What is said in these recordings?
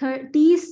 30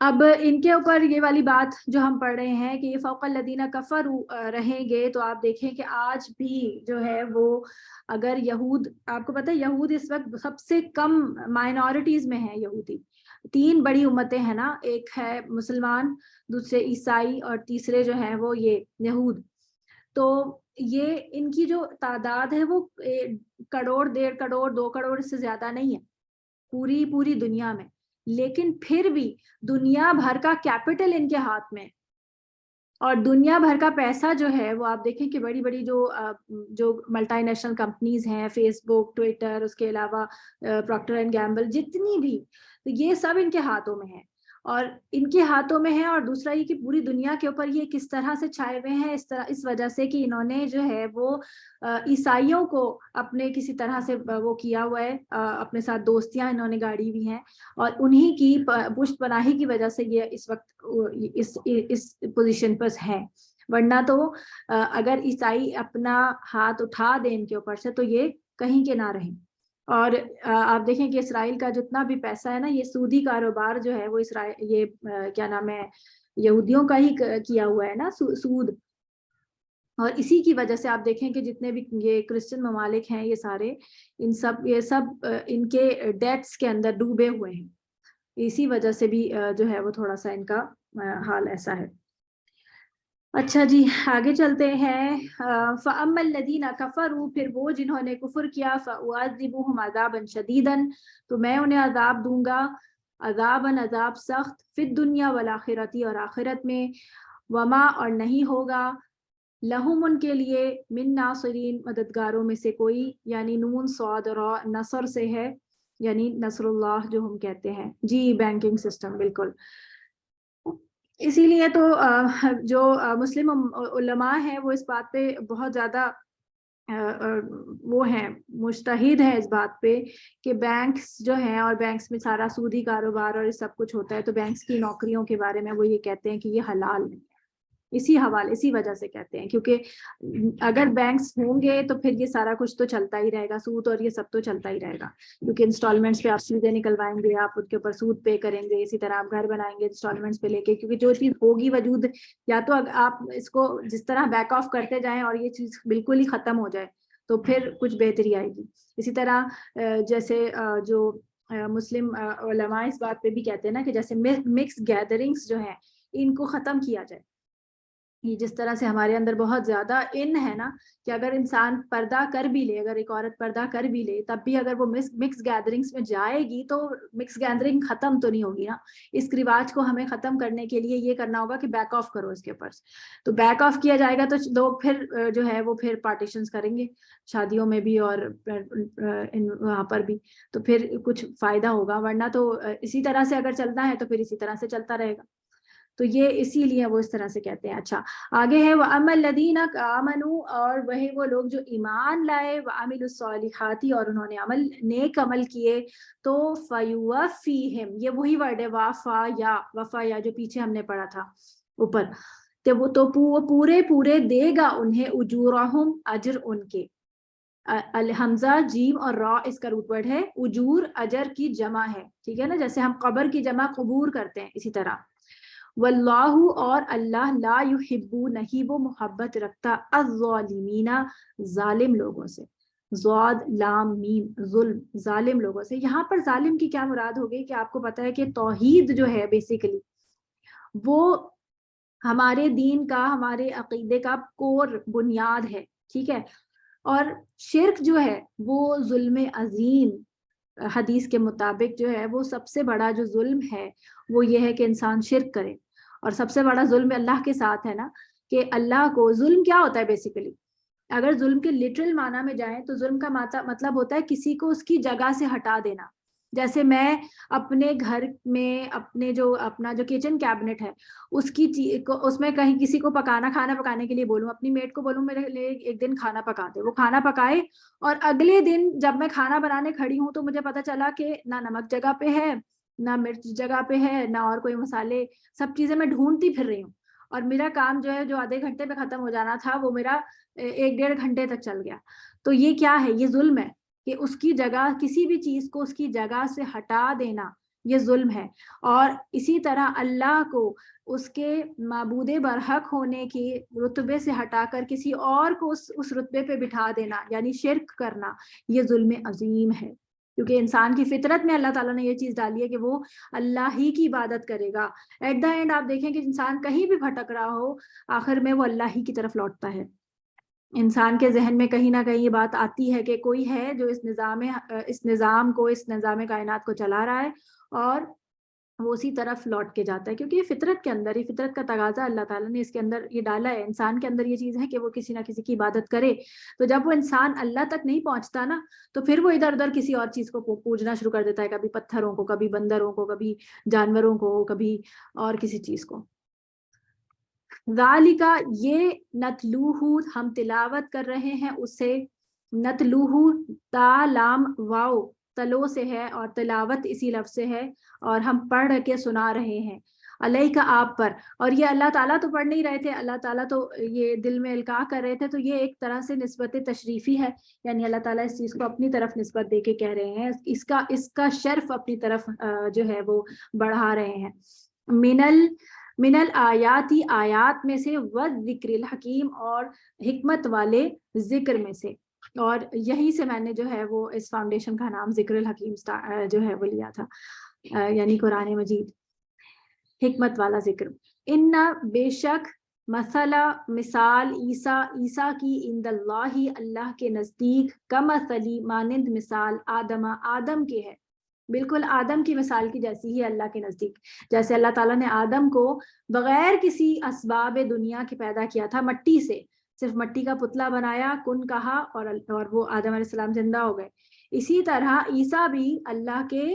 اب ان کے اوپر یہ والی بات جو ہم پڑھ رہے ہیں کہ یہ فوق الذین کفروا رہیں گے، تو آپ دیکھیں کہ آج بھی جو ہے وہ اگر یہود، آپ کو پتہ ہے یہود اس وقت سب سے کم مائنورٹیز میں ہیں یہودی. 3 بڑی امتیں ہیں نا، ایک ہے مسلمان، دوسرے عیسائی، اور تیسرے جو ہیں وہ یہ یہود. تو یہ ان کی جو تعداد ہے وہ کروڑ، 1.5 کروڑ، 2 کروڑ، اس سے زیادہ نہیں ہے پوری دنیا میں. لیکن پھر بھی دنیا بھر کا کیپٹل ان کے ہاتھ میں، اور دنیا بھر کا پیسہ جو ہے وہ آپ دیکھیں کہ بڑی بڑی جو ملٹی نیشنل کمپنیز ہیں، فیس بک، ٹویٹر، اس کے علاوہ پروکٹر اینڈ گیمبل، جتنی بھی، تو یہ سب ان کے ہاتھوں میں ہے. اور ان کے ہاتھوں میں ہے، اور دوسرا یہ کہ پوری دنیا کے اوپر یہ کس طرح سے چھائے ہوئے ہیں، اس وجہ سے کہ انہوں نے جو ہے وہ عیسائیوں کو اپنے کسی طرح سے وہ کیا ہوا ہے، اپنے ساتھ دوستیاں انہوں نے گاڑی ہوئی ہیں، اور انہی کی پشت پناہی کی وجہ سے یہ اس وقت اس پوزیشن پر ہے. ورنہ تو اگر عیسائی اپنا ہاتھ اٹھا دیں ان کے اوپر سے تو یہ کہیں کے نہ رہیں. اور آپ دیکھیں کہ اسرائیل کا جتنا بھی پیسہ ہے نا، یہ سودی کاروبار جو ہے وہ اسرائیل، یہ کیا نام ہے، یہودیوں کا ہی کیا ہوا ہے نا، سود. اور اسی کی وجہ سے آپ دیکھیں کہ جتنے بھی یہ کرسچن ممالک ہیں، یہ سب ان کے ڈیٹس کے اندر ڈوبے ہوئے ہیں. اسی وجہ سے بھی جو ہے وہ تھوڑا سا ان کا حال ایسا ہے. اچھا جی، آگے چلتے ہیں. فَأَمَّا الَّذِينَ كَفَرُوا، پھر وہ جنہوں نے کفر کیا، فَأُعَذِّبُهُمْ عَذَابًا شَدِيدًا، تو میں انہیں عذاب دوں گا، عذاب سخت، فی الدنیا والآخرۃ، اور آخرت میں، وما، اور نہیں ہوگا، لہم ان کے لیے، من ناصرین، مددگاروں میں سے کوئی، یعنی نون صاد را نصر سے ہے، یعنی نصر اللہ جو ہم کہتے ہیں جی، بینکنگ سسٹم، بالکل. اسی لیے تو جو مسلم علماء ہیں وہ اس بات پہ بہت زیادہ وہ ہیں، مجتہد ہیں اس بات پہ کہ بینکس جو ہیں، اور بینکس میں سارا سودی کاروبار اور سب کچھ ہوتا ہے، تو بینکس کی نوکریوں کے بارے میں وہ یہ کہتے ہیں کہ یہ حلال نہیں ہے. اسی وجہ سے کہتے ہیں، کیونکہ اگر بینکس ہوں گے تو پھر یہ سارا کچھ تو چلتا ہی رہے گا، سود اور یہ سب تو چلتا ہی رہے گا، کیونکہ انسٹالمنٹس پہ آپ چیزیں نکلوائیں گے، آپ ان کے اوپر سود پے کریں گے. اسی طرح آپ گھر بنائیں گے انسٹالمنٹس پہ لے کے، کیونکہ جو چیز ہوگی وجود، یا تو آپ اس کو جس طرح بیک آف کرتے جائیں اور یہ چیز بالکل ہی ختم ہو جائے تو پھر کچھ بہتری آئے گی. اسی طرح جیسے جو مسلم علماء اس بات پہ بھی کہتے ہیں نا کہ جیسے مکس گیدرنگس جو ہیں ان کو ختم کیا جائے. یہ جس طرح سے ہمارے اندر بہت زیادہ ہے نا کہ اگر انسان پردہ کر بھی لے، اگر ایک عورت پردہ کر بھی لے، تب بھی اگر وہ مکس گیدرنگس میں جائے گی تو مکس گیدرنگ ختم تو نہیں ہوگی نا. اس رواج کو ہمیں ختم کرنے کے لیے یہ کرنا ہوگا کہ بیک آف کرو اس کے اوپر. تو بیک آف کیا جائے گا تو لوگ پھر جو ہے وہ پھر پارٹیشنز کریں گے شادیوں میں بھی اور وہاں پر بھی، تو پھر کچھ فائدہ ہوگا. ورنہ تو اسی طرح سے اگر چلنا ہے تو پھر اسی طرح سے چلتا رہے گا. تو یہ اسی لیے وہ اس طرح سے کہتے ہیں. اچھا، آگے ہے وَأَمَّا الَّذِينَ آمَنُوا، اور وہی وہ لوگ جو ایمان لائے، وَعَمِلُوا الصَّالِحَاتِ، اور انہوں نے نیک عمل کیے، تو فَيُوَفِّيهِمْ، یہ وہی ورڈ ہے وفا یا جو پیچھے ہم نے پڑھا تھا اوپر، تو وہ پورے دے گا انہیں، اجورہم، اجر ان کے. الحمزہ، جیم اور را اس کا روٹ ورڈ ہے. اجور اجر کی جمع ہے، ٹھیک ہے نا، جیسے ہم قبر کی جمع قبور کرتے ہیں اسی طرح. واللہ، اور اللہ، لا یحب، نہیں وہ محبت رکھتا، الظالمین، ظالم لوگوں سے. ضاد لام میم، ظلم، ظالم لوگوں سے. یہاں پر ظالم کی کیا مراد ہوگی کہ آپ کو پتا ہے کہ توحید جو ہے بیسیکلی وہ ہمارے دین کا، ہمارے عقیدے کا کور، بنیاد ہے، ٹھیک ہے. اور شرک جو ہے وہ ظلم عظیم، حدیث کے مطابق جو ہے وہ سب سے بڑا جو ظلم ہے وہ یہ ہے کہ انسان شرک کرے. اور سب سے بڑا ظلم اللہ کے ساتھ ہے نا، کہ اللہ کو ظلم کیا ہوتا ہے بیسیکلی، اگر ظلم کے لٹرل معنی میں جائیں تو ظلم کا مطلب ہوتا ہے کسی کو اس کی جگہ سے ہٹا دینا. جیسے میں اپنے گھر میں اپنا جو کچن کیبنٹ ہے اس میں کہیں کسی کو کھانا پکانے کے لیے بولوں، اپنی میٹ کو بولوں میرے لیے ایک دن کھانا پکا دے، وہ کھانا پکائے، اور اگلے دن جب میں کھانا بنانے کھڑی ہوں تو مجھے پتا چلا کہ نہ نمک جگہ پہ ہے، نہ مرچ جگہ پہ ہے، نہ اور کوئی مسالے، سب چیزیں میں ڈھونڈتی پھر رہی ہوں، اور میرا کام جو ہے جو آدھے گھنٹے میں ختم ہو جانا تھا وہ میرا 1-1.5 گھنٹے تک چل گیا. تو یہ کیا ہے؟ یہ ظلم ہے کہ اس کی جگہ، کسی بھی چیز کو اس کی جگہ سے ہٹا دینا، یہ ظلم ہے. اور اسی طرح اللہ کو اس کے معبود برحق ہونے کی رتبے سے ہٹا کر کسی اور کو اس رتبے پہ بٹھا دینا یعنی شرک کرنا، یہ ظلم عظیم ہے. کیونکہ انسان کی فطرت میں اللہ تعالیٰ نے یہ چیز ڈالی ہے کہ وہ اللہ ہی کی عبادت کرے گا. ایٹ دا اینڈ آپ دیکھیں کہ انسان کہیں بھی بھٹک رہا ہو، آخر میں وہ اللہ ہی کی طرف لوٹتا ہے. انسان کے ذہن میں کہیں نہ کہیں یہ بات آتی ہے کہ کوئی ہے جو اس نظام کائنات کو چلا رہا ہے، اور وہ اسی طرف لوٹ کے جاتا ہے. کیونکہ یہ فطرت کے اندر، یہ فطرت کا تقاضا اللہ تعالیٰ نے اس کے اندر یہ ڈالا ہے. انسان کے اندر یہ چیز ہے کہ وہ کسی نہ کسی کی عبادت کرے. تو جب وہ انسان اللہ تک نہیں پہنچتا نا، تو پھر وہ ادھر ادھر کسی اور چیز کو پوجنا شروع کر دیتا ہے، کبھی پتھروں کو، کبھی بندروں کو، کبھی جانوروں کو، کبھی اور کسی چیز کو. ذالکا، یہ نتلوہ ہم تلاوت کر رہے ہیں اسے. نتلوہ تا لام واو تلو سے ہے اور تلاوت اسی لفظ سے ہے، اور ہم پڑھ کے سنا رہے ہیں. علیکا، آپ پر. اور یہ اللہ تعالیٰ تو پڑھ نہیں رہے تھے، اللہ تعالیٰ تو یہ دل میں القاء کر رہے تھے. تو یہ ایک طرح سے نسبت تشریفی ہے، یعنی اللہ تعالیٰ اس چیز کو اپنی طرف نسبت دے کے کہہ رہے ہیں، اس کا شرف اپنی طرف جو ہے وہ بڑھا رہے ہیں. من الآیاتی، آیات میں سے، والذکر الحکیم، اور حکمت والے ذکر میں سے. اور یہی سے میں نے جو ہے وہ اس فاؤنڈیشن کا نام ذکر الحکیم جو ہے وہ لیا تھا، یعنی قرآن مجید حکمت والا ذکر. ان بے شک مثلا مثال عیسیٰ کی عند اللہ اللہ کے نزدیک کمثلی مانند مثال آدم کے ہے، بالکل آدم کی مثال کی جیسی ہی اللہ کے نزدیک. جیسے اللہ تعالیٰ نے آدم کو بغیر کسی اسباب دنیا کے پیدا کیا تھا، مٹی سے، صرف مٹی کا پتلا بنایا، کن کہا، اور وہ آدم علیہ السلام زندہ ہو گئے. اسی طرح عیسیٰ بھی اللہ کے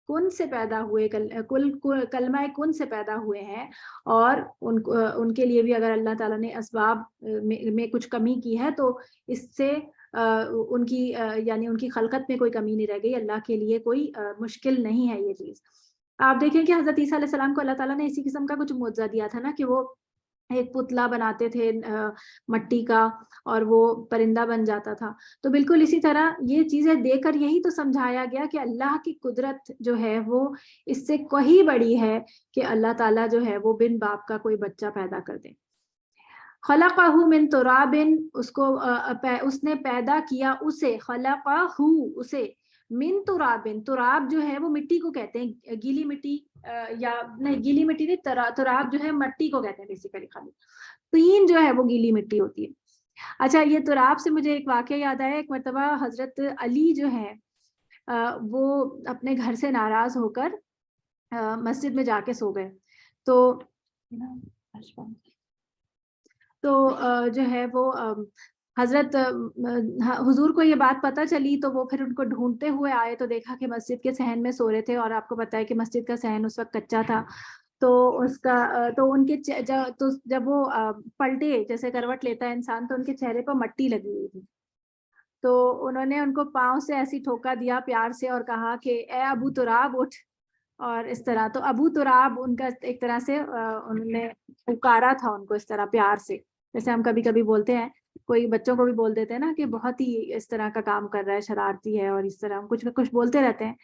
کن سے پیدا ہوئے، کلمہ کن سے پیدا ہوئے ہیں. اور ان کے لیے بھی اگر اللہ تعالیٰ نے اسباب میں کچھ کمی کی ہے تو اس سے ان کی یعنی ان کی خلقت میں کوئی کمی نہیں رہ گئی. اللہ کے لیے کوئی مشکل نہیں ہے یہ چیز. آپ دیکھیں کہ حضرت عیسیٰ علیہ السلام کو اللہ تعالیٰ نے اسی قسم کا کچھ معجزہ دیا تھا نا، کہ وہ ایک پتلا بناتے تھے مٹی کا، اور وہ پرندہ بن جاتا تھا. تو بالکل اسی طرح یہ چیزیں دے کر یہی تو سمجھایا گیا کہ اللہ کی قدرت جو ہے وہ اس سے کہیں بڑی ہے کہ اللہ تعالیٰ جو ہے وہ بن باپ کا کوئی بچہ پیدا کر دے. خلقہ من تراب، اس نے پیدا کیا اسے، خلقہ اسے، من تراب، تراب جو ہے وہ مٹی کو کہتے ہیں، گیلی مٹی یا نہیں، گیلی مٹی نہیں، تراب جو ہے مٹی کو کہتے ہیں بیسیکلی. خالی طین جو ہے وہ گیلی مٹی ہوتی ہے. اچھا، یہ تراب سے مجھے ایک واقعہ یاد آیا. ایک مرتبہ حضرت علی جو ہے وہ اپنے گھر سے ناراض ہو کر مسجد میں جا کے سو گئے. تو جو ہے وہ حضرت حضور کو یہ بات پتہ چلی، تو وہ پھر ان کو ڈھونڈتے ہوئے آئے تو دیکھا کہ مسجد کے صحن میں سو رہے تھے. اور آپ کو پتہ ہے کہ مسجد کا صحن اس وقت کچا تھا. تو ان کے تو جب وہ پلٹے، جیسے کروٹ لیتا ہے انسان، تو ان کے چہرے پر مٹی لگی ہوئی تھی. تو انہوں نے ان کو پاؤں سے ایسی ٹھوکا دیا پیار سے اور کہا کہ اے ابو تراب اٹھ، اور اس طرح. تو ابو تراب ان کا ایک طرح سے انہوں نے پکارا تھا ان کو اس طرح پیار سے، جیسے ہم کبھی کبھی بولتے ہیں، کوئی بچوں کو بھی بول دیتے ہیں نا کہ بہت ہی اس طرح کا کام کر رہا ہے، شرارتی ہے، اور اس طرح ہم کچھ بولتے رہتے ہیں.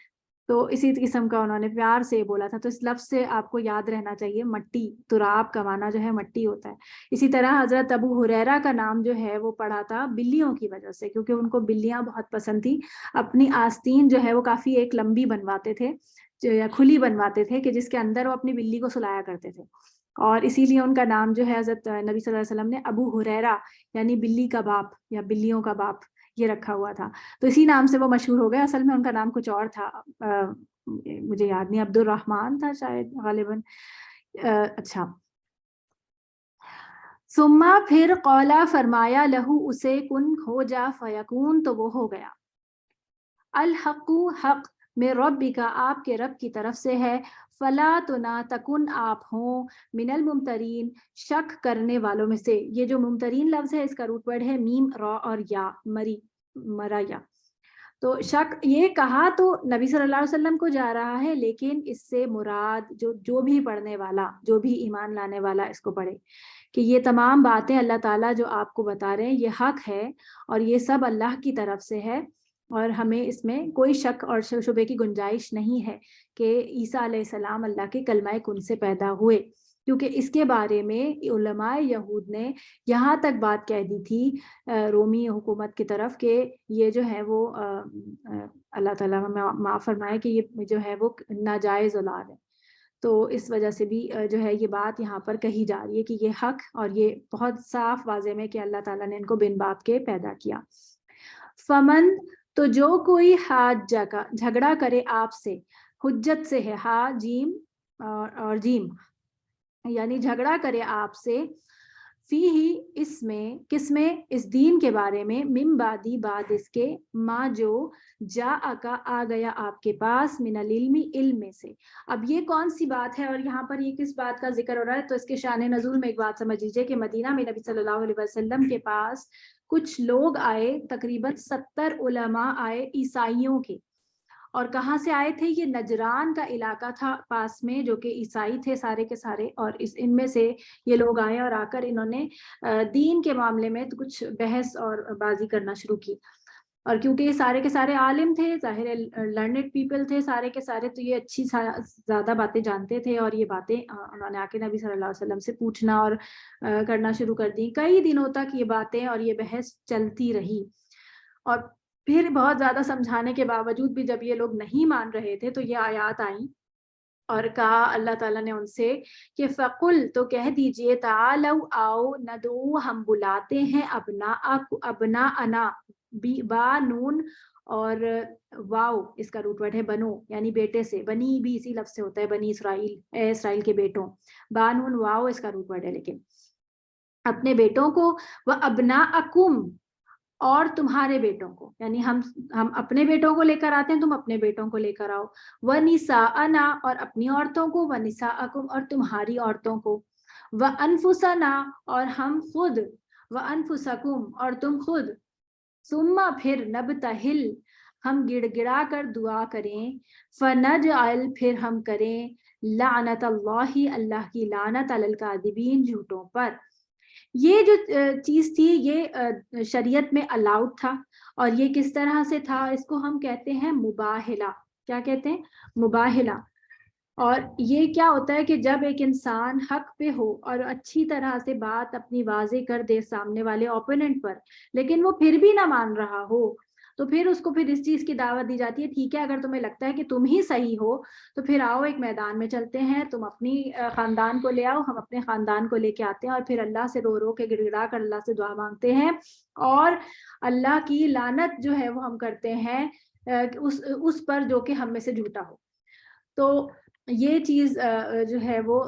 تو اسی قسم کا انہوں نے پیار سے بولا تھا. تو اس لفظ سے آپ کو یاد رہنا چاہیے، مٹی، تراب کا معنی جو ہے مٹی ہوتا ہے. اسی طرح حضرت ابو ہریرہ کا نام جو ہے وہ پڑا تھا بلیوں کی وجہ سے، کیونکہ ان کو بلیاں بہت پسند تھی. اپنی آستین جو ہے وہ کافی ایک لمبی بنواتے تھے، یا کھلی بنواتے تھے، کہ جس کے اندر وہ اپنی بلی کو سلایا کرتے تھے. اور اسی لیے ان کا نام جو ہے حضرت نبی صلی اللہ علیہ وسلم نے ابو ہریرہ یعنی بلی کا باپ یا بلیوں کا باپ یہ رکھا ہوا تھا. تو اسی نام سے وہ مشہور ہو گئے. اصل میں ان کا نام کچھ اور تھا، مجھے یاد نہیں، عبد الرحمن تھا شاید غالباً. اچھا، ثم پھر قولا فرمایا، لہو اسے، کن ہو جا، فیکون تو وہ ہو گیا. الحق حق، میں ربک آپ کے رب کی طرف سے ہے. فلا تو نہ تکن آپ ہوں، من الممترین شک کرنے والوں میں سے. یہ جو ممترین لفظ ہے اس کا روٹ ورڈ ہے میم را اور یا، مرا یا. تو شک یہ کہا تو نبی صلی اللہ علیہ وسلم کو جا رہا ہے، لیکن اس سے مراد جو بھی پڑھنے والا، جو بھی ایمان لانے والا اس کو پڑھے، کہ یہ تمام باتیں اللہ تعالیٰ جو آپ کو بتا رہے ہیں یہ حق ہے، اور یہ سب اللہ کی طرف سے ہے. اور ہمیں اس میں کوئی شک اور شبے کی گنجائش نہیں ہے کہ عیسیٰ علیہ السلام اللہ کے کلمہ کن سے پیدا ہوئے، کیونکہ اس کے بارے میں علماء یہود نے یہاں تک بات کہہ دی تھی رومی حکومت کی طرف کہ یہ جو ہے وہ اللہ تعالیٰ ہمیں معاف فرمائے کہ یہ جو ہے وہ ناجائز اولاد ہے. تو اس وجہ سے بھی جو ہے یہ بات یہاں پر کہی جا رہی ہے کہ یہ حق اور یہ بہت صاف واضح میں کہ اللہ تعالیٰ نے ان کو بن باپ کے پیدا کیا. فمن، تو جو کوئی حاجہ کا جھگڑا کرے آپ سے، حجت سے ہے ہا جیم اور جیم، یعنی جھگڑا کرے آپ سے، فی ہی اس میں، کس میں، اس دین کے بارے میں، من بعدی بعد اس کے، ما جو جا آکا آ گیا آپ کے پاس، من العلم علم میں سے. اب یہ کون سی بات ہے اور یہاں پر یہ کس بات کا ذکر ہو رہا ہے؟ تو اس کے شان نزول میں ایک بات سمجھ لیجیے کہ مدینہ میں نبی صلی اللہ علیہ وسلم کے پاس کچھ لوگ آئے، تقریباً 70 علماء آئے عیسائیوں کے. اور کہاں سے آئے تھے؟ یہ نجران کا علاقہ تھا پاس میں، جو کہ عیسائی تھے سارے کے سارے. اور ان میں سے یہ لوگ آئے اور آ کر انہوں نے دین کے معاملے میں کچھ بحث اور بازی کرنا شروع کی. اور کیونکہ یہ سارے کے سارے عالم تھے، ظاہر لرنڈ پیپل تھے سارے کے سارے، تو یہ اچھی زیادہ باتیں جانتے تھے. اور یہ باتیں انہوں نے آ کے نبی صلی اللہ علیہ وسلم سے پوچھنا اور کرنا شروع کر دی. کئی دنوں تک یہ باتیں اور یہ بحث چلتی رہی. اور پھر بہت زیادہ سمجھانے کے باوجود بھی جب یہ لوگ نہیں مان رہے تھے تو یہ آیات آئیں اور کہا اللہ تعالیٰ نے ان سے کہ فقل، تو کہہ دیجئے، تعالو آؤ، ندعو، ہم بلاتے ہیں، ابنا انا، با نون اور واو اس کا روٹ ورڈ ہے بنو، یعنی بیٹے سے. بنی بھی اسی لفظ سے ہوتا ہے، بنی اسرائیل، اے اسرائیل کے بیٹوں. با نون واو اس کا روٹ ورڈ ہے، لیکن اپنے بیٹوں کو، وہ ابناءکم، اور تمہارے بیٹوں کو، یعنی ہم اپنے بیٹوں کو لے کر آتے ہیں، تم اپنے بیٹوں کو لے کر آؤ. وَنِسَاءَنَا، اور اپنی عورتوں کو، وَنِسَاءَکُمْ، اور تمہاری عورتوں کو. وَأَنفُسَنَا، اور ہم خود، وَأَنفُسَکُمْ، اور تم خود. ثم، پھر، نبتہل، ہم گڑ گڑا کر دعا کریں، فنجعل، پھر ہم کریں، لعنت اللہ، اللہ کی لعنت، علی الکاذبین، جھوٹوں پر. یہ جو چیز تھی یہ شریعت میں الاؤڈ تھا. اور یہ کس طرح سے تھا؟ اس کو ہم کہتے ہیں مباہلہ. کیا کہتے ہیں؟ مباہلہ. اور یہ کیا ہوتا ہے کہ جب ایک انسان حق پہ ہو اور اچھی طرح سے بات اپنی واضح کر دے سامنے والے اوپوننٹ پر، لیکن وہ پھر بھی نہ مان رہا ہو، تو پھر اس کو پھر اس چیز کی دعوت دی جاتی ہے، ٹھیک ہے اگر تمہیں لگتا ہے کہ تم ہی صحیح ہو تو پھر آؤ ایک میدان میں چلتے ہیں، تم اپنی خاندان کو لے آؤ، ہم اپنے خاندان کو لے کے آتے ہیں، اور پھر اللہ سے رو رو کے گڑ گڑا کر اللہ سے دعا مانگتے ہیں، اور اللہ کی لعنت جو ہے وہ ہم کرتے ہیں اس پر جو کہ ہم میں سے جھوٹا ہو. تو یہ چیز جو ہے وہ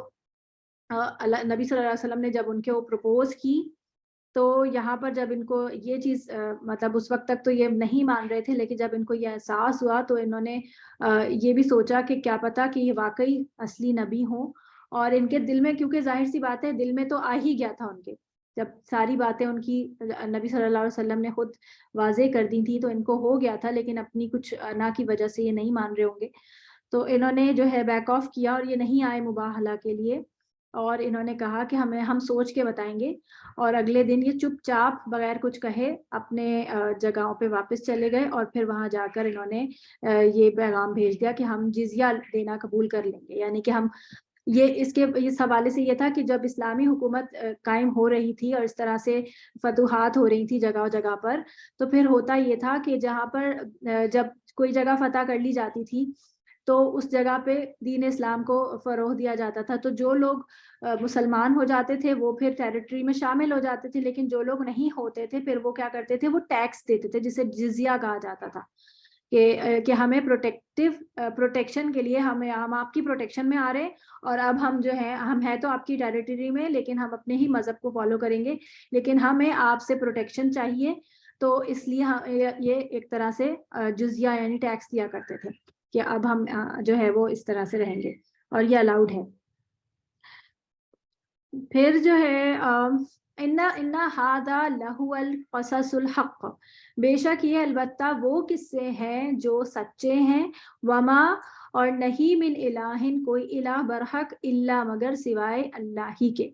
نبی صلی اللہ علیہ وسلم نے جب ان کے وہ پروپوز کی، تو یہاں پر جب ان کو یہ چیز مطلب اس وقت تک تو یہ نہیں مان رہے تھے، لیکن جب ان کو یہ احساس ہوا تو انہوں نے یہ بھی سوچا کہ کیا پتا کہ یہ واقعی اصلی نبی ہوں. اور ان کے دل میں، کیونکہ ظاہر سی بات ہے دل میں تو آ ہی گیا تھا ان کے، جب ساری باتیں ان کی نبی صلی اللہ علیہ وسلم نے خود واضح کر دی تھی تو ان کو ہو گیا تھا، لیکن اپنی کچھ انا کی وجہ سے یہ نہیں مان رہے ہوں گے. تو انہوں نے جو ہے بیک آف کیا اور یہ نہیں آئے مباہلہ کے لیے، اور انہوں نے کہا کہ ہم سوچ کے بتائیں گے. اور اگلے دن یہ چپ چاپ بغیر کچھ کہے اپنے جگہوں پہ واپس چلے گئے، اور پھر وہاں جا کر انہوں نے یہ پیغام بھیج دیا کہ ہم جزیہ دینا قبول کر لیں گے. یعنی کہ ہم اس حوالے سے یہ تھا کہ جب اسلامی حکومت قائم ہو رہی تھی اور اس طرح سے فتوحات ہو رہی تھی جگہ جگہ پر، تو پھر ہوتا یہ تھا کہ جہاں پر جب کوئی جگہ فتح کر لی جاتی تھی تو اس جگہ پہ دین اسلام کو فروغ دیا جاتا تھا. تو جو لوگ مسلمان ہو جاتے تھے وہ پھر ٹیریٹری میں شامل ہو جاتے تھے، لیکن جو لوگ نہیں ہوتے تھے پھر وہ کیا کرتے تھے، وہ ٹیکس دیتے تھے، جسے جزیہ کہا جاتا تھا، کہ ہمیں پروٹیکشن کے لیے ہم آپ کی پروٹیکشن میں آ رہے ہیں، اور اب ہم جو ہے ہم ہے تو آپ کی ٹیریٹری میں، لیکن ہم اپنے ہی مذہب کو فالو کریں گے، لیکن ہمیں آپ سے پروٹیکشن چاہیے. تو اس لیے یہ ایک طرح سے جزیہ یعنی ٹیکس دیا کرتے تھے کہ اب ہم جو ہے وہ اس طرح سے رہیں گے، اور یہ الاؤڈ ہے. پھر جو ہے ان ہذا لہو القصص الحق، بے شک یہ البتہ وہ قصے ہیں جو سچے ہیں. وما، اور نہیں، من الہ، کوئی الہ برحق، الا، مگر سوائے اللہ ہی کے.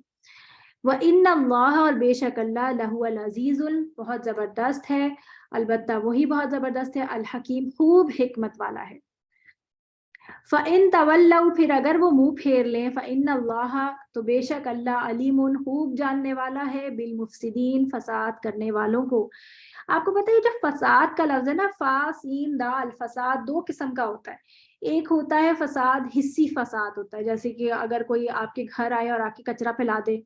وَإِنَّ اللَّهَ، اور بے شک اللہ، لہو العزیز، بہت زبردست ہے، البتہ وہی بہت زبردست ہے، الحکیم خوب حکمت والا ہے۔ فَإِن تَوَلَّوْا پھر اگر وہ منہ پھیر لیں، فَإِنَّ اللَّهَ تو بے شک اللہ علیم خوب جاننے والا ہے، بالمفسدین فساد کرنے والوں کو۔ آپ کو پتہ ہے جو فساد کا لفظ ہے نا، فا سین دال، فساد دو قسم کا ہوتا ہے۔ ایک ہوتا ہے فساد حسی فساد ہوتا ہے، جیسے کہ اگر کوئی آپ کے گھر آئے اور آ کے کچرا پھیلا دے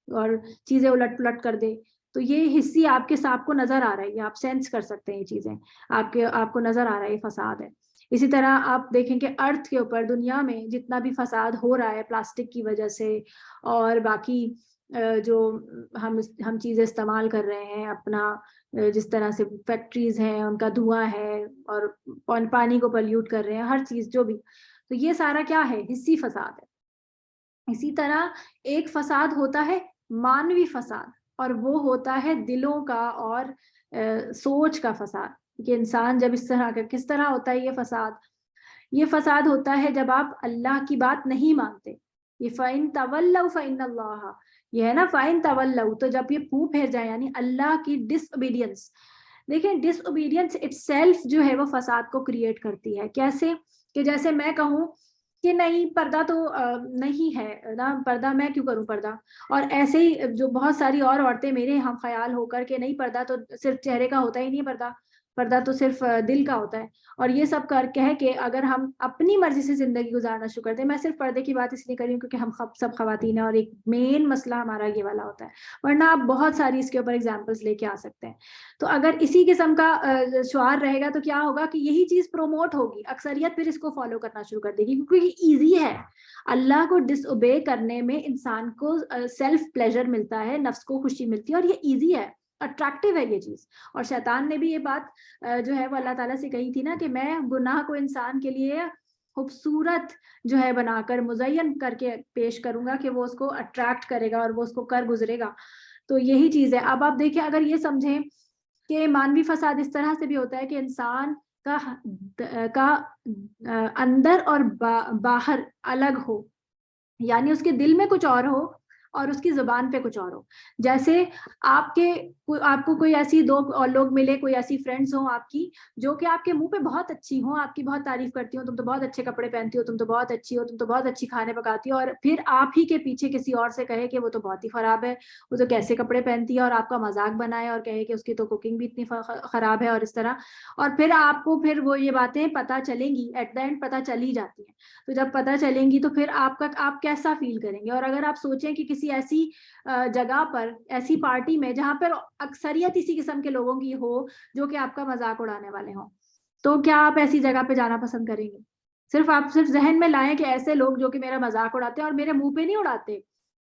اور چیزیں الٹ پلٹ کر دے، تو یہ حصی آپ کے ساتھ کو نظر آ رہا ہے، یہ آپ سینس کر سکتے ہیں، یہ چیزیں آپ کو نظر آ رہا ہے، یہ فساد ہے۔ اسی طرح آپ دیکھیں کہ ارتھ کے اوپر دنیا میں جتنا بھی فساد ہو رہا ہے پلاسٹک کی وجہ سے اور باقی جو ہم چیزیں استعمال کر رہے ہیں اپنا، جس طرح سے فیکٹریز ہیں ان کا دھواں ہے اور پانی کو پلیوٹ کر رہے ہیں، ہر چیز جو بھی، تو یہ سارا کیا ہے؟ حسی فساد ہے۔ اسی طرح ایک فساد ہوتا ہے مانوی فساد، اور وہ ہوتا ہے دلوں کا اور سوچ کا فساد، کہ انسان جب اس طرح کا، کس طرح ہوتا ہے یہ فساد؟ یہ فساد ہوتا ہے جب آپ اللہ کی بات نہیں مانتے، یہ فَإِن تَوَلَّوْا فَإِنَّ اللَّهَ، یہ ہے نا فَإِن تَوَلَّوْا، تو جب یہ منہ پھیر جائے یعنی اللہ کی ڈس اوبیڈینس۔ دیکھیں ڈس اوبیڈینس اٹ سیلف جو ہے وہ فساد کو کریٹ کرتی ہے۔ کیسے؟ کہ جیسے میں کہوں کہ نہیں پردہ تو نہیں ہے نا، پردہ میں کیوں کروں پردہ، اور ایسے ہی جو بہت ساری اور عورتیں میرے ہم خیال ہو کر کے نہیں پردہ تو صرف چہرے کا ہوتا ہی نہیں، پردہ پردہ تو صرف دل کا ہوتا ہے، اور یہ سب کہہ کے اگر ہم اپنی مرضی سے زندگی گزارنا شروع کرتے ہیں۔ میں صرف پردے کی بات اس لیے کر رہی ہوں کیونکہ ہم سب خواتین ہیں اور ایک مین مسئلہ ہمارا یہ والا ہوتا ہے، ورنہ آپ بہت ساری اس کے اوپر ایگزامپلس لے کے آ سکتے ہیں۔ تو اگر اسی قسم کا شعار رہے گا تو کیا ہوگا کہ یہی چیز پروموٹ ہوگی، اکثریت پھر اس کو فالو کرنا شروع کر دے گی، کیونکہ یہ ایزی ہے۔ اللہ کو ڈس اوبے کرنے میں انسان کو سیلف پلیزر ملتا ہے، نفس کو خوشی ملتی ہے، اور یہ ایزی ہے، اٹریکٹیو ہے یہ چیز۔ اور شیطان نے بھی یہ بات جو ہے وہ اللہ تعالیٰ سے کہی تھی نا کہ میں گناہ کو انسان کے لیے خوبصورت جو ہے بنا کر مزین کر کے پیش کروں گا کہ وہ اس کو اٹریکٹ کرے گا اور وہ اس کو کر گزرے گا۔ تو یہی چیز ہے۔ اب آپ دیکھیں اگر یہ سمجھیں کہ مانوی فساد اس طرح سے بھی ہوتا ہے کہ انسان کا اندر اور باہر الگ ہو، یعنی اس کے دل میں کچھ اور ہو اور اس کی زبان پہ کچھ اور ہو۔ جیسے آپ کو کوئی ایسی دو اور لوگ ملے، کوئی ایسی فرینڈز ہوں آپ کی جو کہ آپ کے منہ پہ بہت اچھی ہوں، آپ کی بہت تعریف کرتی ہوں، تم تو بہت اچھے کپڑے پہنتی ہو، تم تو بہت اچھی ہو، تم تو بہت اچھی کھانے پکاتی ہو، اور پھر آپ ہی کے پیچھے کسی اور سے کہے کہ وہ تو بہت ہی خراب ہے، وہ تو کیسے کپڑے پہنتی ہے، اور آپ کا مذاق بنائے اور کہے کہ اس کی تو کوکنگ بھی اتنی خراب ہے، اور اس طرح، اور پھر آپ کو پھر وہ یہ باتیں پتہ چلیں گی، ایٹ دا اینڈ پتہ چلی جاتی ہیں۔ تو جب پتہ چلیں گی تو پھر آپ کیسا فیل کریں گے؟ اور اگر آپ سوچیں کہ کسی ایسی جگہ پر، ایسی پارٹی میں جہاں پر اکثریت اسی قسم کے لوگوں کی ہو جو کہ آپ کا مذاق اڑانے والے ہوں، تو کیا آپ ایسی جگہ پہ جانا پسند کریں گے؟ آپ صرف ذہن میں لائیں کہ ایسے لوگ جو کہ میرا مذاق اڑاتے ہیں، اور میرے منہ پہ نہیں اڑاتے،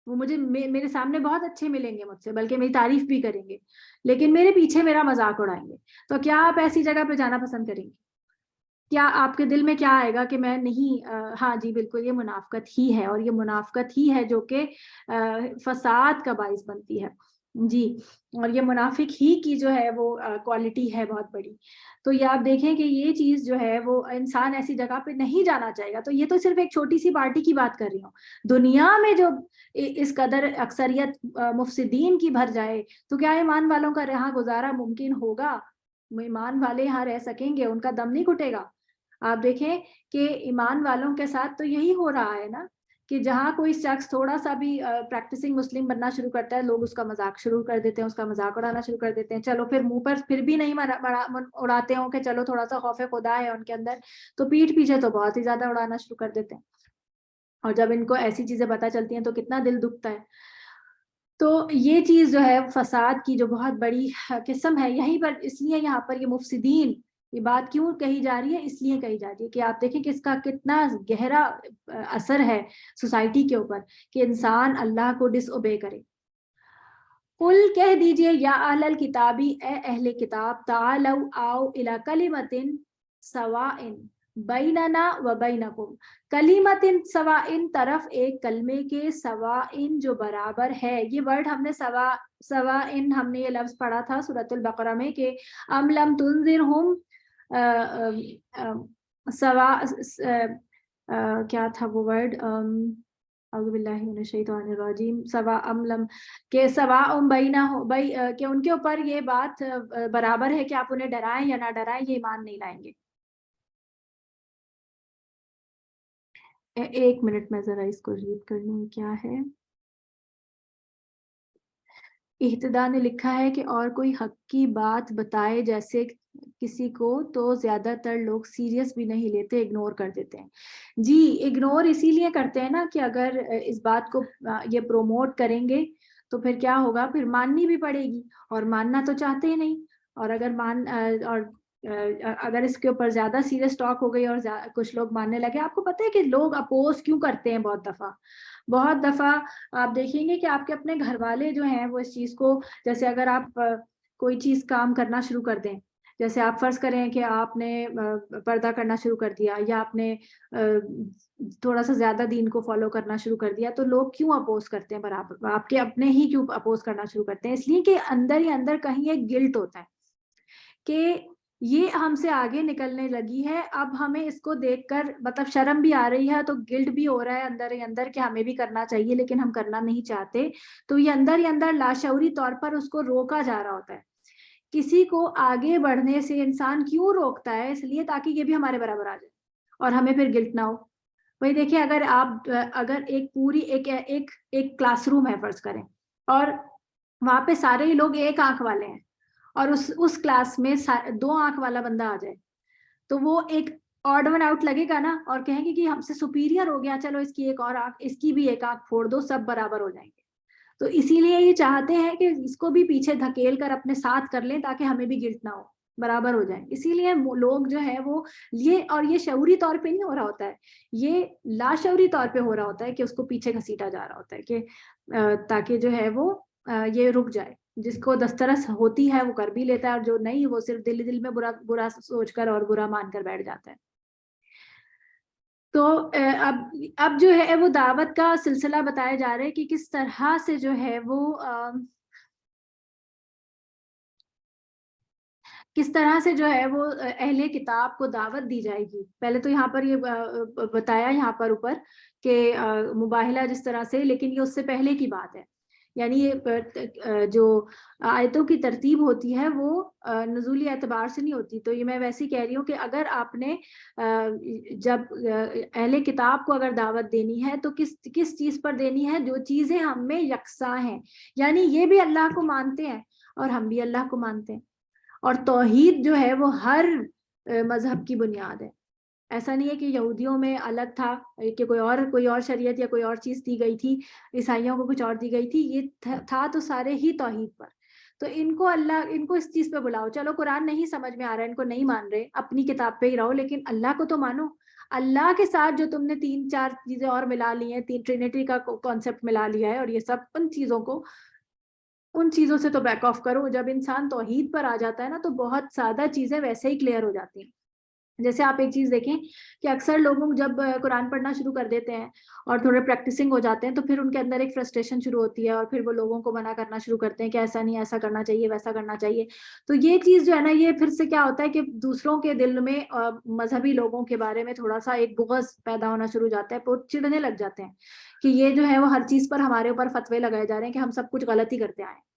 وہ مجھے میرے سامنے بہت اچھے ملیں گے مجھ سے، بلکہ میری تعریف بھی کریں گے، لیکن میرے پیچھے میرا مذاق اڑائیں گے، تو کیا آپ ایسی جگہ پہ جانا پسند کریں گے؟ کیا آپ کے دل میں کیا آئے گا کہ میں نہیں، ہاں جی بالکل یہ منافقت ہی ہے، اور یہ منافقت ہی ہے جو کہ فساد کا باعث بنتی ہے جی، اور یہ منافق ہی کی جو ہے وہ کوالٹی ہے بہت بڑی۔ تو یہ آپ دیکھیں کہ یہ چیز جو ہے وہ انسان ایسی جگہ پہ نہیں جانا چاہے گا۔ تو یہ تو صرف ایک چھوٹی سی پارٹی کی بات کر رہی ہوں، دنیا میں جو اس قدر اکثریت مفسدین کی بھر جائے تو کیا ایمان والوں کا یہاں گزارا ممکن ہوگا؟ ایمان والے یہاں رہ سکیں گے؟ ان کا دم نہیں گھٹے گا؟ آپ دیکھیں کہ ایمان والوں کے ساتھ تو یہی ہو رہا ہے نا، کہ جہاں کوئی شخص تھوڑا سا بھی پریکٹسنگ مسلم بننا شروع کرتا ہے، لوگ اس کا مذاق شروع کر دیتے ہیں، اس کا مذاق اڑانا شروع کر دیتے ہیں۔ چلو پھر منہ پر پھر بھی نہیں اڑاتے ہوں کہ چلو تھوڑا سا خوف خدا ہے ان کے اندر، تو پیٹھ پیچھے تو بہت ہی زیادہ اڑانا شروع کر دیتے ہیں، اور جب ان کو ایسی چیزیں پتہ چلتی ہیں تو کتنا دل دکھتا ہے۔ تو یہ چیز جو ہے فساد کی جو بہت بڑی قسم ہے، یہیں پر اس لیے یہاں پر یہ مفسدین، یہ بات کیوں کہی جا رہی ہے؟ اس لیے کہی جا رہی ہے کہ آپ دیکھیں کہ اس کا کتنا گہرا اثر ہے سوسائٹی کے اوپر، کہ انسان اللہ کو ڈس اوبے کرے۔ قل کہہ دیجئے یا اہل الکتابی، اے اہل کتاب، تعالوا آؤ الی کلمۃ سواء بیننا و بینکم، کلمۃ سواء طرف ایک کلمے کے، سواء جو برابر ہے۔ یہ ورڈ ہم نے سواء ہم نے یہ لفظ پڑھا تھا سورۃ البقرہ میں کہ ام لم تنذرہم، سواء کیا تھا وہ ورڈ، اعوذ باللہ من الشیطان الرجیم سواء لم کہ سواء بینہ کہ ان کے اوپر یہ بات برابر ہے کہ آپ انہیں ڈرائیں یا نہ ڈرائیں، یہ ایمان نہیں لائیں گے. ایک منٹ میں ذرا اس کو ریڈ کر لوں کیا ہے. اہتدا نے لکھا ہے کہ اور کوئی حق کی بات بتائے جیسے کسی کو تو زیادہ تر لوگ سیریس بھی نہیں لیتے، اگنور کر دیتے ہیں. جی اگنور اسی لیے کرتے ہیں نا کہ اگر اس بات کو یہ پروموٹ کریں گے تو پھر کیا ہوگا، پھر ماننی بھی پڑے گی، اور ماننا تو چاہتے ہی نہیں. اور اگر اس کے اوپر زیادہ سیریس ٹاک ہو گئی اور کچھ لوگ ماننے لگے، آپ کو پتہ ہے کہ لوگ اپوز کیوں کرتے ہیں. بہت دفعہ آپ دیکھیں گے کہ آپ کے اپنے گھر والے جو ہیں وہ اس چیز کو، جیسے اگر آپ کوئی چیز کام کرنا شروع کر دیں، جیسے آپ فرض کریں کہ آپ نے پردہ کرنا شروع کر دیا یا آپ نے تھوڑا سا زیادہ دین کو فالو کرنا شروع کر دیا، تو لوگ کیوں اپوز کرتے ہیں برابر؟ آپ کے اپنے ہی کیوں اپوز کرنا شروع کرتے ہیں؟ اس لیے کہ اندر ہی اندر کہیں ایک گلٹ ہوتا ہے کہ یہ ہم سے آگے نکلنے لگی ہے، اب ہمیں اس کو دیکھ کر مطلب شرم بھی آ رہی ہے، تو گلٹ بھی ہو رہا ہے اندر ہی اندر کہ ہمیں بھی کرنا چاہیے لیکن ہم کرنا نہیں چاہتے. تو یہ اندر ہی اندر لاشعوری طور پر اس کو روکا جا رہا ہوتا ہے. کسی کو آگے بڑھنے سے انسان کیوں روکتا ہے؟ اس لیے تاکہ یہ بھی ہمارے برابر آ جائے اور ہمیں پھر گلٹ نہ ہو. بھائی دیکھیں، اگر ایک پوری ایک کلاس روم ہے فرض کریں، اور وہاں پہ سارے ہی لوگ ایک آنکھ والے ہیں، اور اس کلاس میں 2 آنکھ والا بندہ آ جائے، تو وہ ایک آڈ ون آؤٹ لگے گا نا، اور کہیں گے کہ ہم سے سپیریئر ہو گیا، چلو اس کی ایک اور آنکھ، اس کی بھی ایک آنکھ پھوڑ دو، سب برابر ہو جائیں گے. تو اسی لیے یہ چاہتے ہیں کہ اس کو بھی پیچھے دھکیل کر اپنے ساتھ کر لیں تاکہ ہمیں بھی گلٹ نہ ہو، برابر ہو جائیں. اسی لیے لوگ جو ہے وہ یہ شعوری طور پہ نہیں ہو رہا ہوتا ہے، یہ لاشعوری طور پہ ہو رہا ہوتا ہے کہ اس کو پیچھے گھسیٹا جا رہا ہوتا ہے کہ تاکہ جو ہے وہ یہ رک جائے. جس کو دسترس ہوتی ہے وہ کر بھی لیتا ہے، اور جو نہیں وہ صرف دل میں برا سوچ کر اور برا مان کر بیٹھ جاتا ہے. تو اب جو ہے وہ دعوت کا سلسلہ بتایا جا رہا ہے کہ کس طرح سے جو ہے وہ کس طرح سے جو ہے وہ اہل کتاب کو دعوت دی جائے گی. پہلے تو یہاں پر یہ بتایا یہاں پر اوپر کہ مباہلہ جس طرح سے، لیکن یہ اس سے پہلے کی بات ہے. یعنی یہ جو آیتوں کی ترتیب ہوتی ہے وہ نزولی اعتبار سے نہیں ہوتی. تو یہ میں ویسے ہی کہہ رہی ہوں کہ اگر آپ نے جب اہل کتاب کو اگر دعوت دینی ہے تو کس چیز پر دینی ہے؟ جو چیزیں ہم میں یکساں ہیں، یعنی یہ بھی اللہ کو مانتے ہیں اور ہم بھی اللہ کو مانتے ہیں. اور توحید جو ہے وہ ہر مذہب کی بنیاد ہے. ایسا نہیں ہے کہ یہودیوں میں الگ تھا کہ کوئی اور شریعت یا کوئی اور چیز دی گئی تھی، عیسائیوں کو کچھ اور دی گئی تھی، یہ تھا تو سارے ہی توحید پر. تو ان کو اس چیز پہ بلاؤ. چلو قرآن نہیں سمجھ میں آ رہا ہے، ان کو نہیں مان رہے، اپنی کتاب پہ ہی رہو، لیکن اللہ کو تو مانو. اللہ کے ساتھ جو تم نے 3-4 چیزیں اور ملا لی ہیں، ٹرینیٹی کا کانسیپٹ ملا لیا ہے، اور یہ سب ان چیزوں سے تو بیک آف کرو. جب انسان توحید پر آ جاتا ہے نا تو بہت زیادہ چیزیں ویسے ہی کلیئر ہو جاتی ہیں. جیسے آپ ایک چیز دیکھیں کہ اکثر لوگوں جب قرآن پڑھنا شروع کر دیتے ہیں اور تھوڑے پریکٹسنگ ہو جاتے ہیں تو پھر ان کے اندر ایک فرسٹریشن شروع ہوتی ہے، اور پھر وہ لوگوں کو منع کرنا شروع کرتے ہیں کہ ایسا نہیں، ایسا کرنا چاہیے، ویسا کرنا چاہیے. تو یہ چیز جو ہے نا، یہ پھر سے کیا ہوتا ہے کہ دوسروں کے دل میں مذہبی لوگوں کے بارے میں تھوڑا سا ایک بغض پیدا ہونا شروع ہو جاتا ہے، وہ چڑھنے لگ جاتے ہیں کہ یہ جو ہے وہ ہر چیز پر ہمارے اوپر فتوے لگائے جا رہے ہیں کہ ہم سب کچھ غلط ہی کرتے آئے.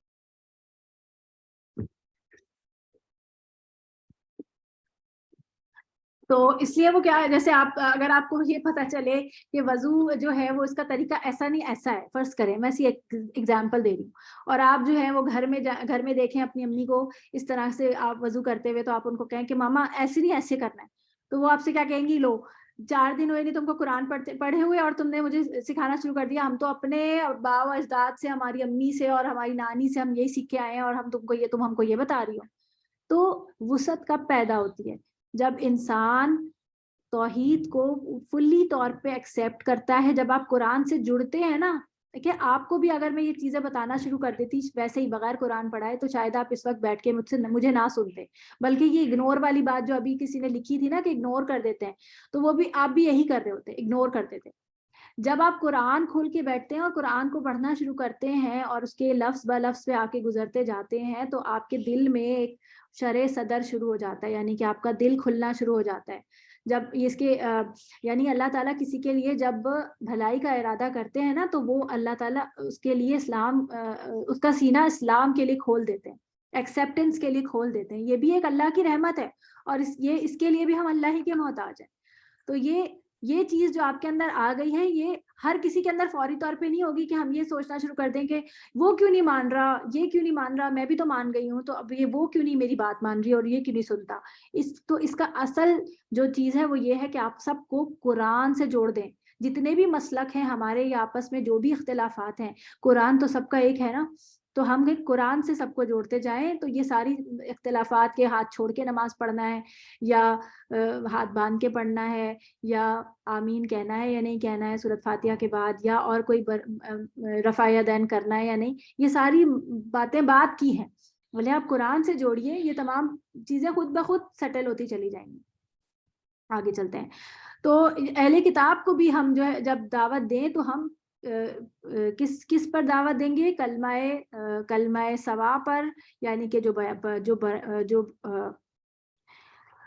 تو اس لیے وہ کیا ہے، جیسے اگر آپ کو یہ پتہ چلے کہ وضو جو ہے وہ اس کا طریقہ ایسا نہیں ایسا ہے، فرض کریں میں ایک ایگزامپل دے رہی ہوں، اور آپ جو ہے وہ گھر میں دیکھیں اپنی امی کو اس طرح سے آپ وضو کرتے ہوئے، تو آپ ان کو کہیں کہ ماما ایسے نہیں ایسے کرنا ہے، تو وہ آپ سے کیا کہیں گی؟ لو 4 دن ہوئے نہیں تم کو قرآن پڑھے ہوئے اور تم نے مجھے سکھانا شروع کر دیا. ہم تو اپنے باو اجداد سے، ہماری امی سے اور ہماری نانی سے ہم یہی سیکھ کے آئے ہیں، اور تم ہم کو یہ بتا رہی ہو. تو وسعت کب پیدا ہوتی ہے؟ جب انسان توحید کو فلی طور پہ ایکسیپٹ کرتا ہے. جب آپ قرآن سے جڑتے ہیں نا، کہ آپ کو بھی اگر میں یہ چیزیں بتانا شروع کر دیتی ویسے ہی بغیر قرآن پڑھائے، تو شاید آپ اس وقت بیٹھ کے مجھے نہ سنتے، بلکہ یہ اگنور والی بات جو ابھی کسی نے لکھی تھی نا کہ اگنور کر دیتے ہیں، تو وہ بھی آپ بھی یہی کر رہے ہوتے، اگنور کرتے تھے. جب آپ قرآن کھول کے بیٹھتے ہیں اور قرآن کو پڑھنا شروع کرتے ہیں اور اس کے لفظ بہ لفظ پہ آ کے گزرتے جاتے ہیں، تو آپ کے دل میں ایک شرح صدر شروع ہو جاتا ہے، یعنی کہ آپ کا دل کھلنا شروع ہو جاتا ہے. جب اس کے یعنی اللہ تعالیٰ کسی کے لیے جب بھلائی کا ارادہ کرتے ہیں نا تو وہ اللہ تعالیٰ اس کے لیے اسلام اس کا سینہ اسلام کے لیے کھول دیتے ہیں، ایکسیپٹنس کے لیے کھول دیتے ہیں. یہ بھی ایک اللہ کی رحمت ہے اور اس کے لیے بھی ہم اللہ ہی کے محتاج ہیں. تو یہ چیز جو آپ کے اندر آ گئی ہے، یہ ہر کسی کے اندر فوری طور پہ نہیں ہوگی کہ ہم یہ سوچنا شروع کر دیں کہ وہ کیوں نہیں مان رہا، یہ کیوں نہیں مان رہا، میں بھی تو مان گئی ہوں، تو اب یہ وہ کیوں نہیں میری بات مان رہی اور یہ کیوں نہیں سنتا. اس کا اصل جو چیز ہے وہ یہ ہے کہ آپ سب کو قرآن سے جوڑ دیں. جتنے بھی مسلک ہیں ہمارے یا آپس میں جو بھی اختلافات ہیں، قرآن تو سب کا ایک ہے نا. تو ہم قرآن سے سب کو جوڑتے جائیں تو یہ ساری اختلافات کے ہاتھ چھوڑ کے نماز پڑھنا ہے یا ہاتھ باندھ کے پڑھنا ہے یا آمین کہنا ہے یا نہیں کہنا ہے سورۃ فاتحہ کے بعد، یا اور کوئی رفع یدین کرنا ہے یا نہیں، یہ ساری باتیں بات کی ہیں. بولے آپ قرآن سے جوڑیے، یہ تمام چیزیں خود بخود سیٹل ہوتی چلی جائیں گی. آگے چلتے ہیں. تو اہل کتاب کو بھی ہم جو ہے جب دعوت دیں تو ہم کس پر دعوت دیں گے؟ کلمہ سوا پر، یعنی کہ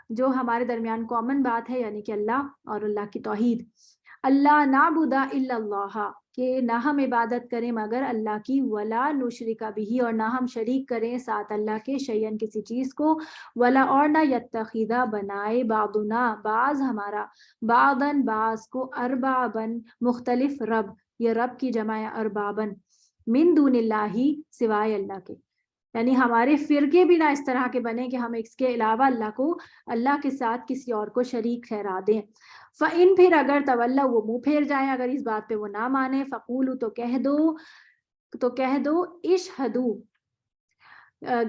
جو ہمارے درمیان کامن بات ہے، یعنی کہ اللہ اور اللہ کی توحید. اللہ نعبد الا اللہ، کہ نہ ہم عبادت کریں مگر اللہ کی، ولا نشرک بہ، اور نہ ہم شریک کریں ساتھ اللہ کے، شیئن کسی چیز کو، ولا اور نہ یتخذ بنائے، بعضنا بعض ہمارا، بعضن بعض کو، اربابن مختلف رب، یہ رب کی جمع ہے اربابن، من دون اللہ سوائے اللہ کے. یعنی ہمارے فرقے بھی نہ اس طرح کے بنے کہ ہم اس کے علاوہ اللہ کے ساتھ کسی اور کو شریک ٹھہرا دیں. فَإِن، پھر اگر تولا، وہ منہ پھیر جائیں، اگر اس بات پہ وہ نہ مانے، فقولو، تو کہہ دو اشہدو،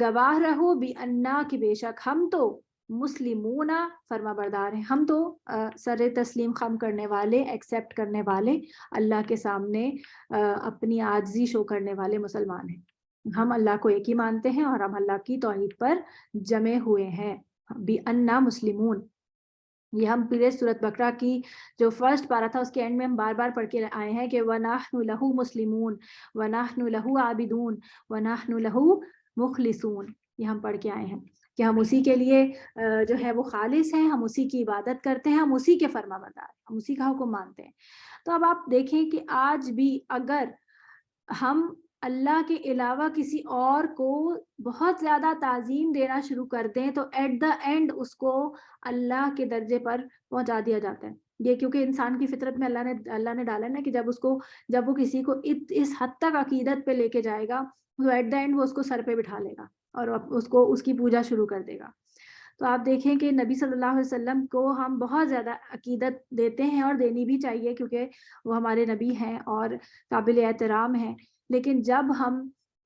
گواہ رہو، بِأَنَّا، کہ بے شک ہم تو، مسلمون، فرما بردار ہیں، ہم تو سر تسلیم خم کرنے والے، ایکسیپٹ کرنے والے، اللہ کے سامنے اپنی عاجزی شو کرنے والے مسلمان ہیں. ہم اللہ کو ایک ہی مانتے ہیں اور ہم اللہ کی توحید پر جمع ہوئے ہیں. بِأَنَّا مسلمون، یہ ہم پورے سورۃ بقرہ کی جو فرسٹ پارہ تھا اس کے اینڈ میں ہم بار بار پڑھ کے آئے ہیں کہ وَنَحْنُ لَهُ مُسْلِمُونَ وَنَحْنُ لَهُ عَابِدُونَ وَنَحْنُ لَهُ مُخْلِصُونَ. یہ ہم پڑھ کے آئے ہیں کہ ہم اسی کے لیے جو ہے وہ خالص ہیں، ہم اسی کی عبادت کرتے ہیں، ہم اسی کے فرما بردار، ہم اسی کا حکم مانتے ہیں. تو اب آپ دیکھیں کہ آج بھی اگر ہم اللہ کے علاوہ کسی اور کو بہت زیادہ تعظیم دینا شروع کر دیں تو ایٹ دا اینڈ اس کو اللہ کے درجے پر پہنچا دیا جاتا ہے. یہ کیونکہ انسان کی فطرت میں اللہ نے ڈالا ہے نا کہ جب وہ کسی کو اس حد تک عقیدت پہ لے کے جائے گا تو ایٹ دا اینڈ وہ اس کو سر پہ بٹھا لے گا اور اس کی پوجا شروع کر دے گا. تو آپ دیکھیں کہ نبی صلی اللہ علیہ وسلم کو ہم بہت زیادہ عقیدت دیتے ہیں اور دینی بھی چاہیے کیونکہ وہ ہمارے نبی ہیں اور قابل احترام ہیں. لیکن جب ہم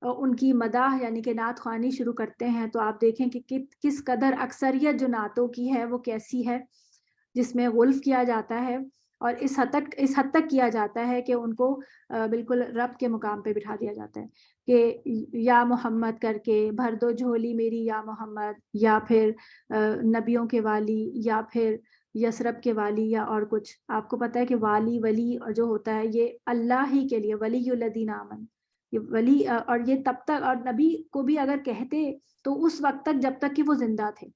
ان کی مداح یعنی کہ نعت خوانی شروع کرتے ہیں تو آپ دیکھیں کہ کس قدر اکثریت جو نعتوں کی ہے وہ کیسی ہے، جس میں غلف کیا جاتا ہے اور اس حد تک کیا جاتا ہے کہ ان کو بالکل رب کے مقام پہ بٹھا دیا جاتا ہے کہ یا محمد کر کے بھر دو جھولی میری یا محمد، یا پھر نبیوں کے والی، یا پھر یسرب کے والی، یا اور کچھ. آپ کو پتہ ہے کہ ولی اور جو ہوتا ہے یہ اللہ ہی کے لیے، ولی الذین آمنوا، یہ ولی، اور یہ تب تک، اور نبی کو بھی اگر کہتے تو اس وقت تک جب تک کہ وہ زندہ تھے.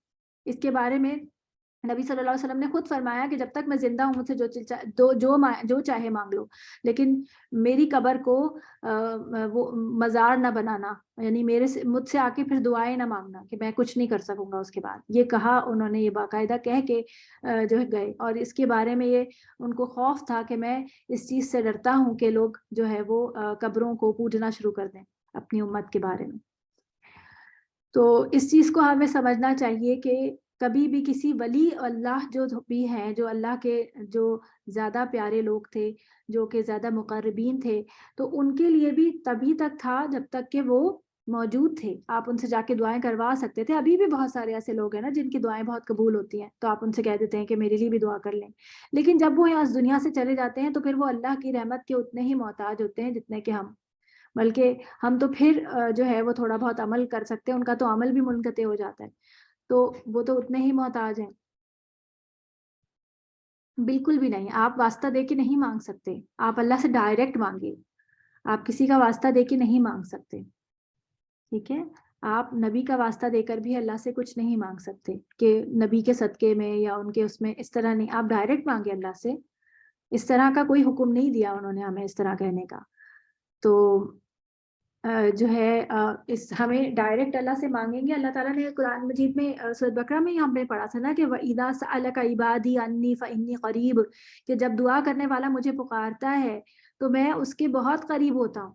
اس کے بارے میں نبی صلی اللہ علیہ وسلم نے خود فرمایا کہ جب تک میں زندہ ہوں مجھ سے جو چاہے مانگ لو، لیکن میری قبر کو وہ مزار نہ بنانا، یعنی مجھ سے آ کے پھر دعائیں نہ مانگنا کہ میں کچھ نہیں کر سکوں گا اس کے بعد. یہ کہا انہوں نے، یہ باقاعدہ کہہ کے جو ہے گئے. اور اس کے بارے میں یہ ان کو خوف تھا کہ میں اس چیز سے ڈرتا ہوں کہ لوگ جو ہے وہ قبروں کو پوجنا شروع کر دیں اپنی امت کے بارے میں. تو اس چیز کو ہمیں سمجھنا چاہیے کہ کبھی بھی کسی ولی اللہ جو بھی ہیں، جو اللہ کے جو زیادہ پیارے لوگ تھے، جو کہ زیادہ مقربین تھے، تو ان کے لیے بھی تبھی تک تھا جب تک کہ وہ موجود تھے. آپ ان سے جا کے دعائیں کروا سکتے تھے. ابھی بھی بہت سارے ایسے لوگ ہیں نا جن کی دعائیں بہت قبول ہوتی ہیں، تو آپ ان سے کہہ دیتے ہیں کہ میرے لیے بھی دعا کر لیں. لیکن جب وہ یہاں اس دنیا سے چلے جاتے ہیں تو پھر وہ اللہ کی رحمت کے اتنے ہی محتاج ہوتے ہیں جتنے کہ ہم، بلکہ ہم تو پھر جو ہے وہ تھوڑا بہت عمل کر سکتے ہیں، ان کا تو عمل بھی منقطع ہو جاتا ہے، تو وہ تو اتنے ہی محتاج ہیں. بالکل بھی نہیں، آپ واسطہ دے کے نہیں مانگ سکتے. آپ اللہ سے ڈائریکٹ مانگے، آپ کسی کا واسطہ دے کے نہیں مانگ سکتے. ٹھیک ہے. آپ نبی کا واسطہ دے کر بھی اللہ سے کچھ نہیں مانگ سکتے کہ نبی کے صدقے میں یا ان کے اس میں، اس طرح نہیں. آپ ڈائریکٹ مانگے اللہ سے. اس طرح کا کوئی حکم نہیں دیا انہوں نے ہمیں اس طرح کہنے کا. تو جو ہے اس ہمیں ڈائریکٹ اللہ سے مانگیں گے. اللہ تعالیٰ نے قرآن مجید میں سورۃ بقرہ میں ہم نے پڑھا تھا نا کہ وَإِذَا سَأَلَكَ عِبَادِي عَنِّي فَإِنِّي قَرِيبٌ، کہ جب دعا کرنے والا مجھے پکارتا ہے تو میں اس کے بہت قریب ہوتا ہوں.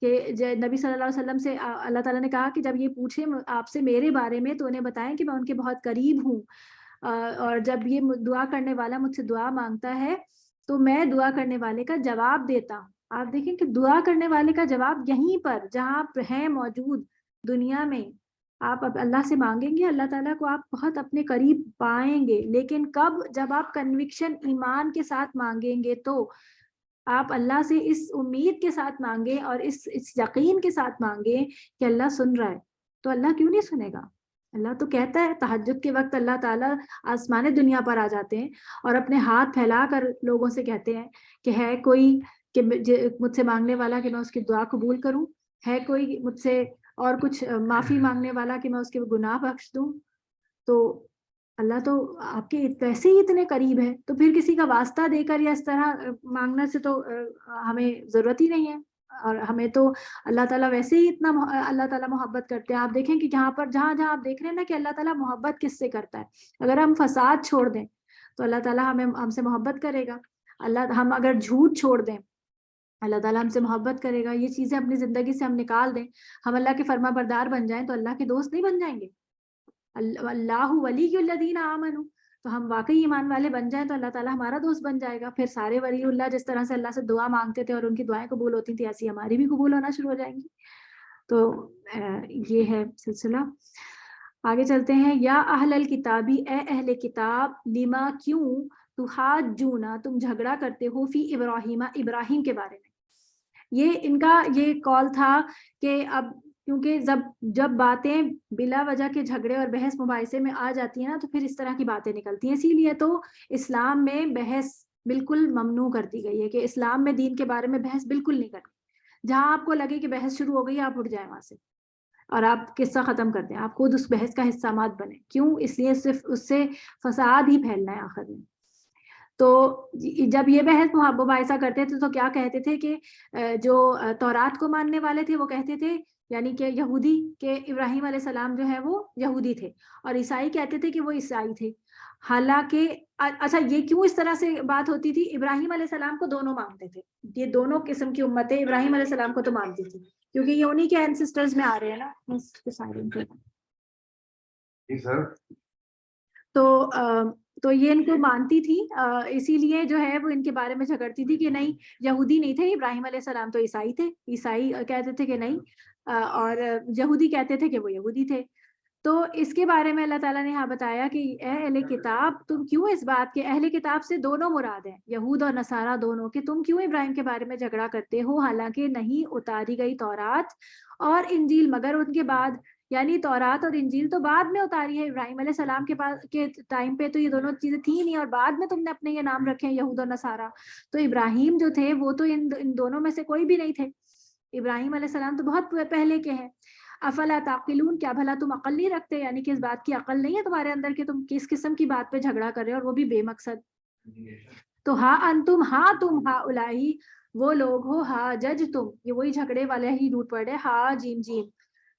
کہ نبی صلی اللہ علیہ وسلم سے اللہ تعالیٰ نے کہا کہ جب یہ پوچھیں آپ سے میرے بارے میں تو انہیں بتائیں کہ میں ان کے بہت قریب ہوں. اور جب یہ دعا کرنے والا مجھ سے دعا مانگتا ہے تو میں دعا کرنے والے کا جواب دیتا ہوں. آپ دیکھیں کہ دعا کرنے والے کا جواب یہیں پر جہاں آپ ہیں موجود دنیا میں آپ اب اللہ سے مانگیں گے، اللہ تعالیٰ کو آپ بہت اپنے قریب پائیں گے. لیکن کب؟ جب آپ کنوکشن ایمان کے ساتھ مانگیں گے، تو آپ اللہ سے اس امید کے ساتھ مانگیں اور اس یقین کے ساتھ مانگیں کہ اللہ سن رہا ہے. تو اللہ کیوں نہیں سنے گا؟ اللہ تو کہتا ہے تہجد کے وقت اللہ تعالیٰ آسمان دنیا پر آ جاتے ہیں اور اپنے ہاتھ پھیلا کر لوگوں سے کہتے ہیں کہ ہے کوئی کہ مجھ سے مانگنے والا کہ میں اس کی دعا قبول کروں، ہے کوئی مجھ سے اور کچھ معافی مانگنے والا کہ میں اس کے گناہ بخش دوں. تو اللہ تو آپ کے ویسے ہی اتنے قریب ہے، تو پھر کسی کا واسطہ دے کر یا اس طرح مانگنا سے تو ہمیں ضرورت ہی نہیں ہے. اور ہمیں تو اللہ تعالیٰ ویسے ہی اتنا اللہ تعالیٰ محبت کرتے ہیں. آپ دیکھیں کہ جہاں جہاں آپ دیکھ رہے ہیں نا کہ اللہ تعالیٰ محبت کس سے کرتا ہے. اگر ہم فساد چھوڑ دیں تو اللہ تعالیٰ ہم سے محبت کرے گا. ہم اگر جھوٹ چھوڑ دیں اللہ تعالیٰ ہم سے محبت کرے گا. یہ چیزیں اپنی زندگی سے ہم نکال دیں، ہم اللہ کے فرما بردار بن جائیں تو اللہ کے دوست نہیں بن جائیں گے. اللہ ولی الذین آمنوا، تو ہم واقعی ایمان والے بن جائیں تو اللہ تعالیٰ ہمارا دوست بن جائے گا. پھر سارے ولی اللہ جس طرح سے اللہ سے دعا مانگتے تھے اور ان کی دعائیں قبول ہوتی تھیں، ایسی ہماری بھی قبول ہونا شروع ہو جائیں گی. تو یہ ہے سلسلہ. آگے چلتے ہیں. یا اہل الکتابی، اے اہل کتاب، لما کیوں، تحاجونا تم جھگڑا کرتے ہو، فی ابراہیم ابراہیم کے بارے میں. یہ ان کا یہ کال تھا کہ اب کیونکہ جب باتیں بلا وجہ کے جھگڑے اور بحث مباحثے میں آ جاتی ہیں نا تو پھر اس طرح کی باتیں نکلتی ہیں. اسی لیے تو اسلام میں بحث بالکل ممنوع کر دی گئی ہے کہ اسلام میں دین کے بارے میں بحث بالکل نہیں کرنی. جہاں آپ کو لگے کہ بحث شروع ہو گئی آپ اٹھ جائیں وہاں سے اور آپ قصہ ختم کر دیں. آپ خود اس بحث کا حصہ مت بنیں. کیوں؟ اس لیے صرف اس سے فساد ہی پھیلنا ہے آخر میں. تو جب یہ بحث مباحثہ کرتے تھے تو کیا کہتے تھے کہ جو تورات کو ماننے والے تھے وہ کہتے تھے، یعنی کہ یہودی، کہ ابراہیم علیہ السلام جو ہے وہ یہودی تھے، اور عیسائی کہتے تھے کہ وہ عیسائی تھے. حالانکہ اچھا یہ کیوں اس طرح سے بات ہوتی تھی؟ ابراہیم علیہ السلام کو دونوں مانتے تھے. یہ دونوں قسم کی امتیں ابراہیم علیہ السلام کو تو مانتی تھی کیونکہ یہ انہی کے اینسسٹرز میں آ رہے ہیں نا. جی سر. تو یہ ان کو مانتی تھی، اسی لیے جو ہے وہ ان کے بارے میں جھگڑتی تھی کہ نہیں یہودی نہیں تھے ابراہیم علیہ السلام تو عیسائی تھے. عیسائی کہتے تھے کہ نہیں، اور یہودی کہتے تھے کہ وہ یہودی تھے. تو اس کے بارے میں اللہ تعالیٰ نے یہاں بتایا کہ اے اہل کتاب، تم کیوں اس بات کے، اہل کتاب سے دونوں مراد ہیں، یہود اور نصارہ دونوں، کہ تم کیوں ابراہیم کے بارے میں جھگڑا کرتے ہو حالانکہ نہیں اتاری گئی تورات اور انجیل مگر ان کے بعد. یعنی تورات اور انجیل تو بعد میں اتاری ہے، ابراہیم علیہ السلام کے ٹائم پہ تو یہ دونوں چیزیں تھیں نہیں، اور بعد میں تم نے اپنے یہ نام رکھے ہیں یہود اور نصارہ. تو ابراہیم جو تھے وہ تو ان دونوں میں سے کوئی بھی نہیں تھے. ابراہیم علیہ السلام تو بہت پہلے کے ہیں. افلا تعقلون، کیا بھلا تم عقل نہیں رکھتے؟ یعنی کہ اس بات کی عقل نہیں ہے تمہارے اندر کہ تم کس قسم کی بات پہ جھگڑا کر رہے ہو اور وہ بھی بے مقصد. تو تم الہی وہ لوگ ہو، جج تم، یہ وہی جھگڑے والے ہی روٹ پڑے، جیم جیم،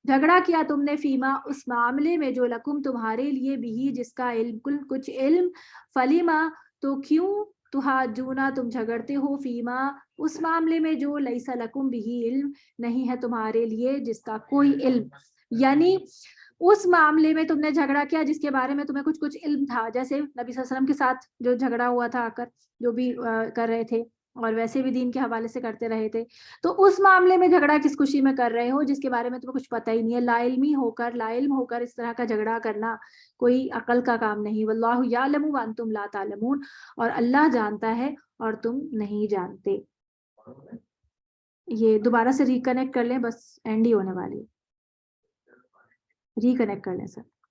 جھگڑا کیا تم نے، فیما اس معاملے میں، جو لکم تمہارے لیے بھی جس کا علم کچھ علم، فلیما تو کیوں، تحاجونا تم جھگڑتے ہو، فیما اس معاملے میں، جو لیس لکم بھی علم نہیں ہے تمہارے لیے جس کا کوئی علم. یعنی اس معاملے میں تم نے جھگڑا کیا جس کے بارے میں تمہیں کچھ علم تھا، جیسے نبی صلی اللہ علیہ وسلم کے ساتھ جو جھگڑا ہوا تھا آ کر جو بھی کر رہے تھے اور ویسے بھی دین کے حوالے سے کرتے رہے تھے. تو اس معاملے میں جھگڑا کس خوشی میں کر رہے ہو جس کے بارے میں تمہیں کچھ پتہ ہی نہیں ہے. لا علم ہو کر اس طرح کا جھگڑا کرنا کوئی عقل کا کام نہیں. واللہ یعلم وانتم لا تعلمون، اور اللہ جانتا ہے اور تم نہیں جانتے. یہ دوبارہ سے ریکنیکٹ کر لیں، بس اینڈ ہی ہونے والی ہے. ریکنیکٹ کر لیں سر.